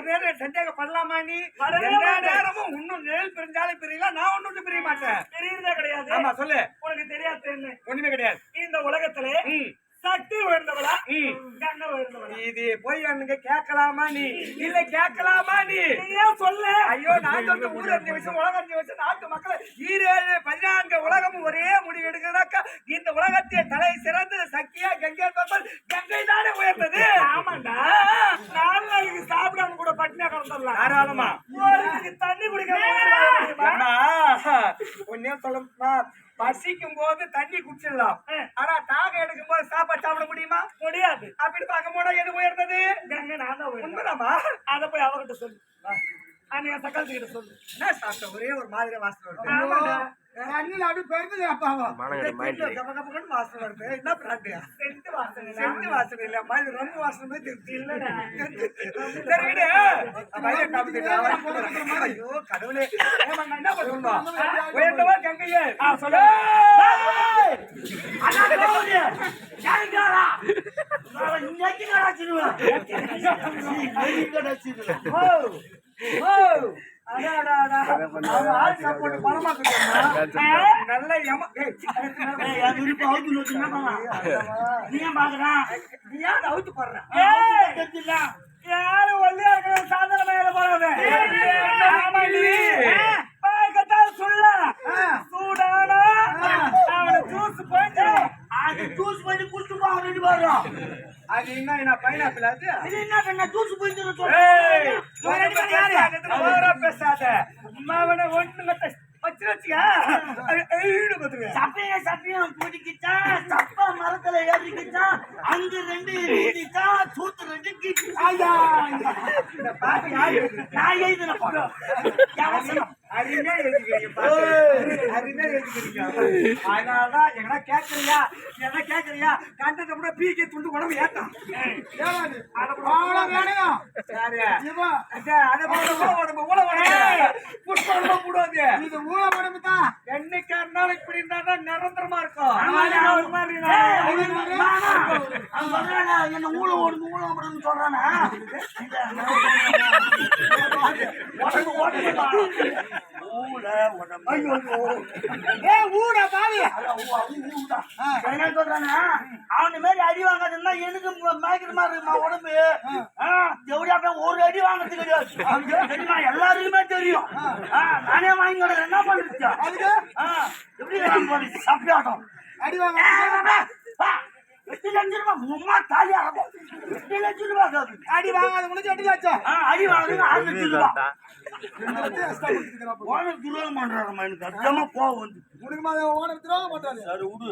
நேரம் சந்தேகம் பண்ணலாமா நீ? எந்த நேரமும் இன்னும் நெல் பிரிஞ்சாலும் பிரியல, நான் ஒண்ணு பிரிய மாட்டேன். பிரியறதே கிடையாது. ஆமா சொல்லு. உனக்கு தெரியாது ஒண்ணுமே கிடையாது. இந்த உலகத்திலே சக்தி உயர்ந்தவளா கங்கை உயர்ந்தவளா? இது போய் அன்னைக்கு கேட்கலாமா நீ? இல்ல கேட்கலாமா நீ? ஏன் சொல்ல? ஐயோ நான் சொல்ற ஊர் 5 வருஷம் உலகம் 5 வருஷம் நாட்டு மக்களை 7 14 உலகமும் ஒரே முடிவு எடுக்கிறதாக்கா இந்த உலகத்தை தலை சிறந்தது சக்தியா கங்கை பார்த்தால் கங்கை தானே உயர்ந்தது. ஆமாண்டா. 4 நாளைக்கு சாப்பிடாம கூட பட்டினியா கிடந்துடலாம். தாராளமா. தண்ணி குடிக்காம ஒன்னே சொல்லமா, பசிக்கும் போது தண்ணி குடிச்சிடலாம், ஆனா தாகம் எடுக்கும் போது சாப்பாடு சாப்பிட முடியுமா? முடியாது. அப்படி பார்க்க போனா எது உயர்ந்தது? கங்கை. நான் தான் உண்மைதாமா? அதை போய் அவகிட்ட சொல்லு. அன்னைக்கு சக்காலத்து கிட்ட சொல்லு. என்ன சாப்பிட்ட ஒரே ஒரு மாதிரி வாசனை வருது. ஆமாண்டா. அண்ணில அப்படி பெருந்தது அப்பாவா வாசனை வருது. என்ன பிராண்டியா? செண்டு வாசனை. செண்டு வாசனை இல்ல, மாதிரி ரொம்ப வாசனை மாதிரி இருக்கு. இல்லடா. சரி விடு. ஐயோ கடவுளே, என்ன பண்ணணும்? உயர்ந்தவா கங்கையே சொல்லு. யாரும் ஒல்லியா இருக்கிற சாதனை மேல போறாங்க. சொல்ல சூடானா அவனை ஜூஸ் போயிட்டு ஜூஸ் பண்ணி குடிச்சு போட்டு போறோம். அது என்ன பைனாப்பிள்? அது என்ன பண்ண ஜூஸ் போயிட்டு பேசாத அம்மாவன ஒண்ணு சப்பையும் குடிக்கிச்சா, சப்பா மரத்துல ஏறிக்கிச்சா, அங்கு 2 இருந்துச்சா, சூத்து 2 கீச்சு. நான் எழுதின படம் அருமையா எழுதிக்கிறீங்க. அதனாலதான் எங்கன்னா கேட்கறியா என்ன கேட்கறியா? கண்டதை கூட பீக்கே துண்டு உடம்பு ஏற்றம். என்னைக்கு இருந்தாலும் இப்படி இருந்தா நிரந்தரமா இருக்கும். என்ன ஊழ ஓடுது ஊழ ஓடுன்னு சொல்றானா? அவன மாதிரி அடி வாங்காதுன்னா எனக்கு மயக்கிறமா இருக்குமா உடம்பு. எப்படியா ஒரு அடி வாங்கறது கிடையாது தெரியுமா? எல்லாருக்குமே தெரியும். நானே வாங்கி என்ன பண்ணிருச்சா? எப்படி சாப்பிட்டாட்டம் அடி வாங்க 8 லட்சம் ரூபாய் உமா தாலியா 8 லட்சம் ரூபாய் அடி வாங்காத முடிஞ்சு 8 லட்சம் அடி வாங்குறது 6 லட்சம் ரூபாய். ஓனர் துரோகம் பண்றாருமா. எனக்கு அர்த்தமா கோவம் வந்து ஓனர் துரோகம் பண்றாரு. சரி விடு.